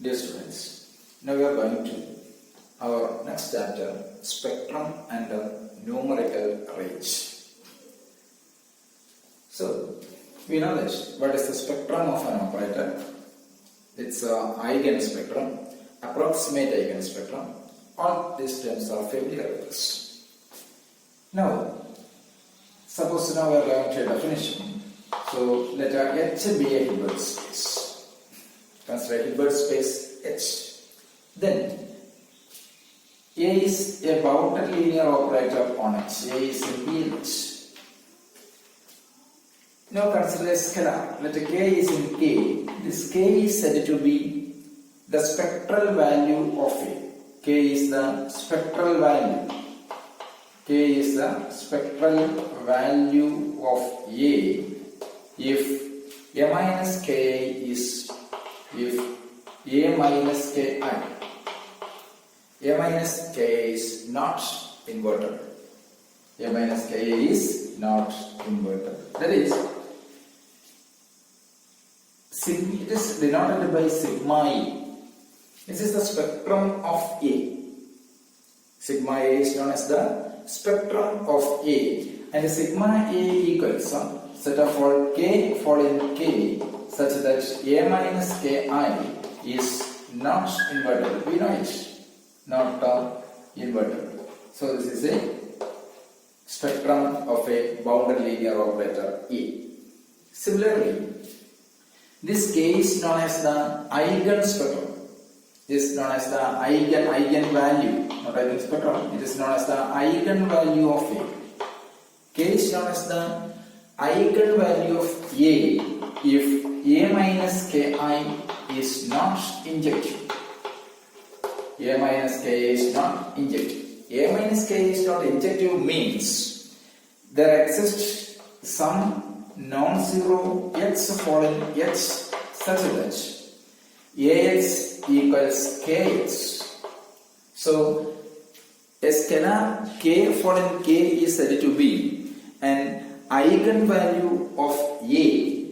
Dear students, now we are going to our next chapter, spectrum and numerical range. So, we know that what is the spectrum of an operator? It's an eigenspectrum, approximate eigenspectrum. All these terms are familiar with us. Now, suppose now we are going to a definition. So, let our H be a Hilbert space. Consider a Hilbert space H. Then, A is a bounded linear operator on H. A is in PH. Now consider a scalar. Let K is in K. This K is said to be the spectral value of A. K is the spectral value. K is the spectral value of A if A minus Ki is if A minus Ki. A minus Ki is not invertible. A minus Ki is not invertible. That is, it is denoted by sigma E. This is the spectrum of A. Sigma A is known as the spectrum of A, and sigma A equals set of all K fall in K such that A minus Ki is not invertible. We know it. Not invertible. So this is a spectrum of a bounded linear operator A. Similarly, this K is known as the eigenspectrum. This is known as the eigenvalue, not eigenspectrum. It is known as the eigenvalue of A. K is known as the eigenvalue of A if A minus Ki is not injective. A minus Ki is not injective. A minus Ki is not injective means there exists some non-zero x following x such that Ax equals Kx. So a scalar K following K is said to be an eigenvalue of A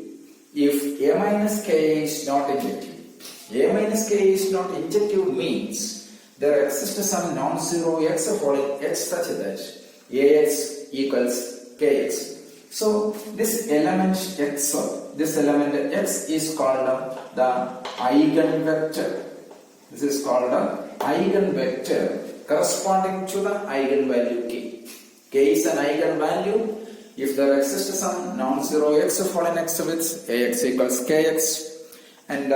if A minus Ki is not injective. A minus Ki is not injective means there exists some non-zero x following x such that Ax equals Kx. So this element x is called the eigenvector. This is called the eigenvector corresponding to the eigenvalue K. K is an eigenvalue if there exists some non-zero x following x with Ax equals Kx, and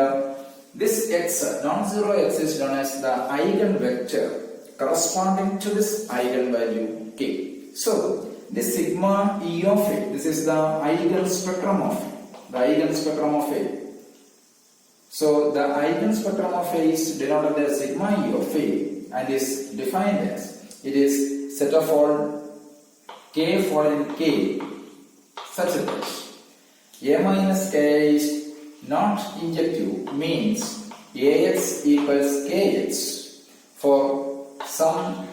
this x, non-zero x, is known as the eigenvector corresponding to this eigenvalue K. So, this sigma E of A, this is the eigenspectrum of A. The eigenspectrum of A. So, the eigenspectrum of A is denoted as sigma E of A and is defined as it is set of all K following K such that A minus Ki is not injective means Ax equals Kx for some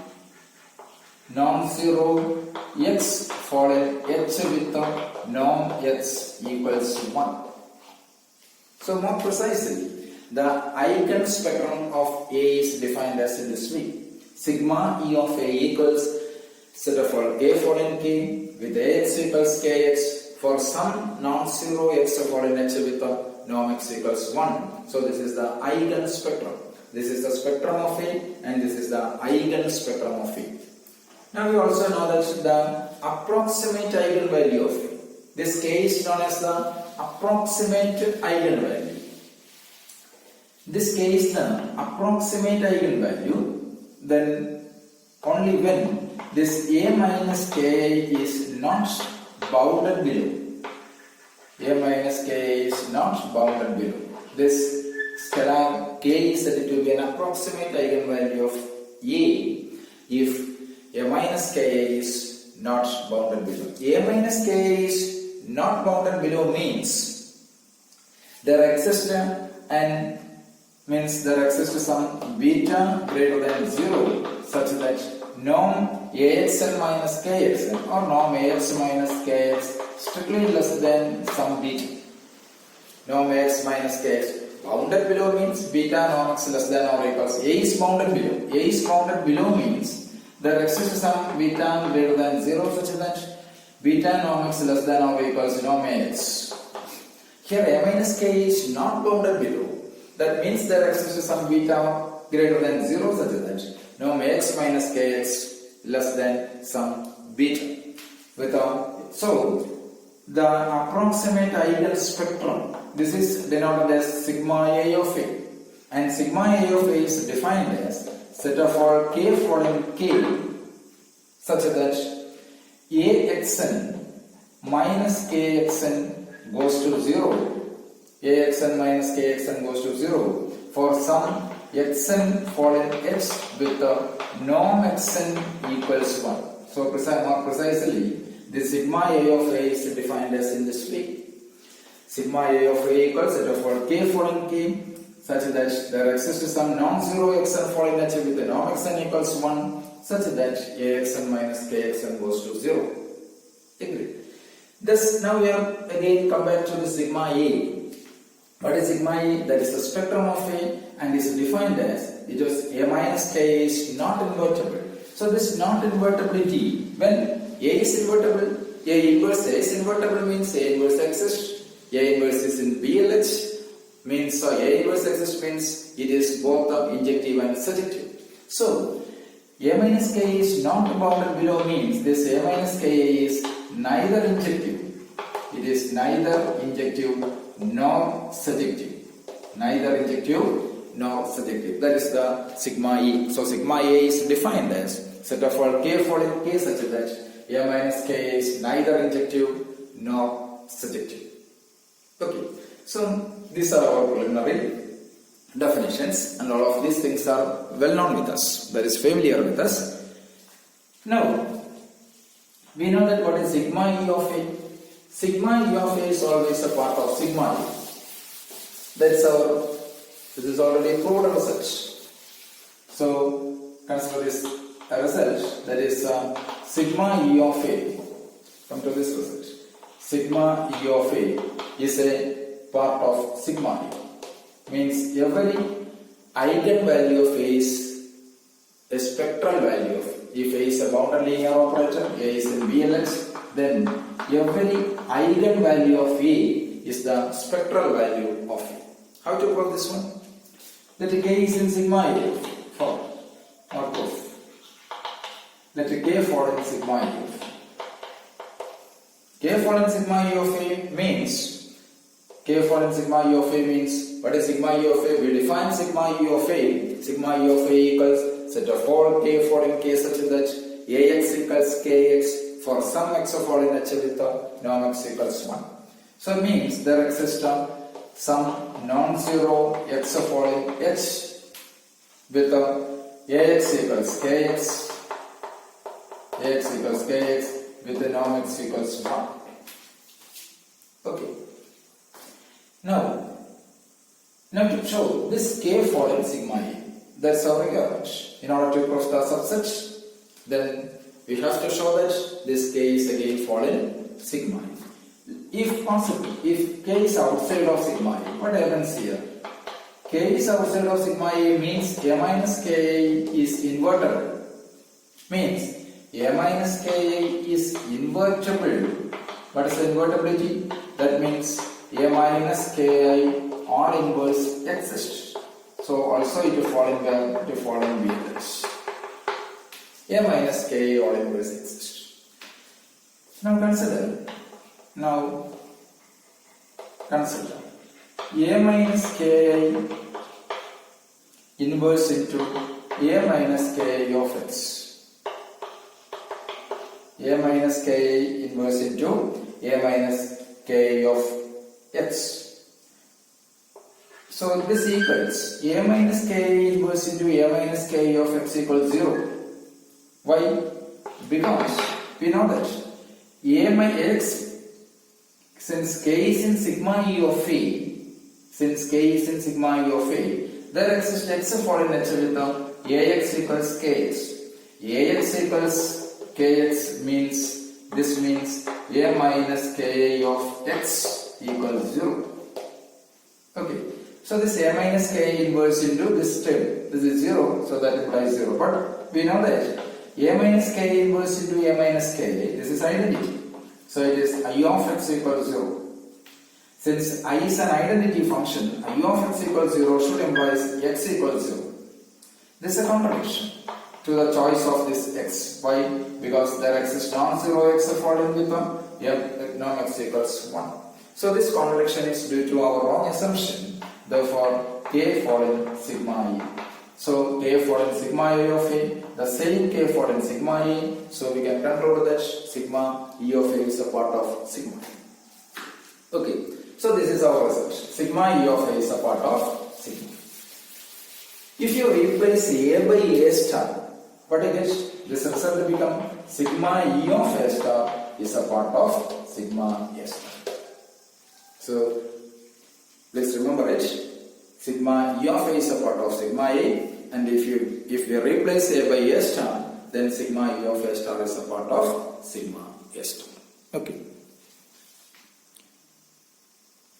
non-zero x following h with the norm x equals 1. So more precisely, the eigenspectrum of A is defined as in this way. Sigma E of A equals set of all K following K with Ax equals Kx for some non-zero x following h with the norm x equals 1. So this is the eigenspectrum. This is the spectrum of A and this is the eigenspectrum of A. Now we also know that the approximate eigenvalue of A. This K is known as the approximate eigenvalue. This K is the approximate eigenvalue then only when this A minus Ki is not bounded below. A minus Ki is not bounded below. This scalar K is said to be an approximate eigenvalue of A if A minus Ki is not bounded below. A minus Ki is not bounded below means there exists some beta greater than 0 such that norm Axn minus Kxn or norm Ax minus Kx strictly less than some beta. Norm Ax minus Kx Bounded below means beta norm x less than or equals. A is bounded below. A is bounded below means there exists some beta greater than 0 such that beta norm x less than or equals norm x. Here a minus k is not bounded below. That means there exists some beta greater than 0 such that norm x minus kx less than some beta. So the approximate ideal spectrum, this is denoted as sigma A of A, and sigma A of A is defined as set of all k following k such that axn minus kxn goes to 0. Axn minus kxn goes to 0 for some xn following h with the norm xn equals 1. So more precisely, the sigma A of A is defined as in this way. Sigma A of A equals set of all k following k such that there exists some non-zero xn following h with the norm xn equals 1 such that axn minus kxn goes to 0. Agree. Thus now we are again come back to the sigma A. What is sigma A? That is the spectrum of A and is defined as it is A minus k is not invertible. So this not invertibility, when A is invertible, A inverse A is invertible means A inverse exists. A inverse is in BLH means A inverse exists means it is both injective and surjective. So A minus k is not bounded below means this A minus k is neither injective. It is neither injective nor surjective. Neither injective nor surjective. That is the sigma E. So sigma A is defined as set of all k following k such that A minus k is neither injective nor surjective. Okay. So these are our preliminary definitions and all of these things are well known with us. That is familiar with us. Now we know that what is sigma E of A. Sigma E of A is always a part of sigma E. This is already proved research. So consider this a result, that is sigma E of A. Come to this result. Sigma E of A is a part of sigma E. Means every eigenvalue of A is a spectral value of A. If A is a bounded linear operator, A is in BLX, then every eigenvalue of A is the spectral value of A. How to prove this one? Let K is in sigma A for or proof. Let K fall in sigma A. K fall in sigma E of A means K fall in sigma E of A means what is sigma E of A? We define sigma E of A. Sigma E of A equals set of all k following k such that Ax equals kx for some x of all in h with the norm x equals 1. So it means there exists some non-zero x of all in h with the Ax equals kx with the norm x equals 1. Okay. Now to show this k fall in sigma E, that's our requirement. In order to prove the subset, then we have to show that this k is again fall in sigma E. If possible, if k is outside of sigma E, what happens here? K is outside of sigma E means A minus k is invertible. Means A minus k is invertible. What is the invertibility? That means A minus ki or inverse exists. So also it will fall in BLH. A minus ki or inverse exists. Now consider A minus ki inverse into A minus ki of x. A minus ki inverse into A minus ki of x. So this equals A minus k inverse into A minus k of x equals 0. Why? Because we know that A minus x, since k is in sigma E of A, there exists x of all in h with the Ax equals kx. Ax equals kx means this means A minus k of x equals 0. Okay. So this A minus K inverse into this term, this is 0, so that implies 0. But we know that A minus K inverse into A minus K, this is identity. So it is I of x equals 0. Since I is an identity function, I of x equals 0 should imply x equals 0. This is a contradiction to the choice of this x. Why? Because there exists non-zero x fallen with non x equals 1. So this contradiction is due to our wrong assumption. Therefore, k fallen sigma e. So k fallen sigma e of a, the same k fallen sigma e. So we can conclude that sigma e of a is a part of sigma. Okay. So this is our result. Sigma e of a is a part of sigma. If you replace a by a star, what it is? This result become sigma e of a star is a part of sigma a star. So please remember it. Sigma e of a is a part of sigma a, and if we replace a by a star, then sigma e of a star is a part of sigma a star. Okay.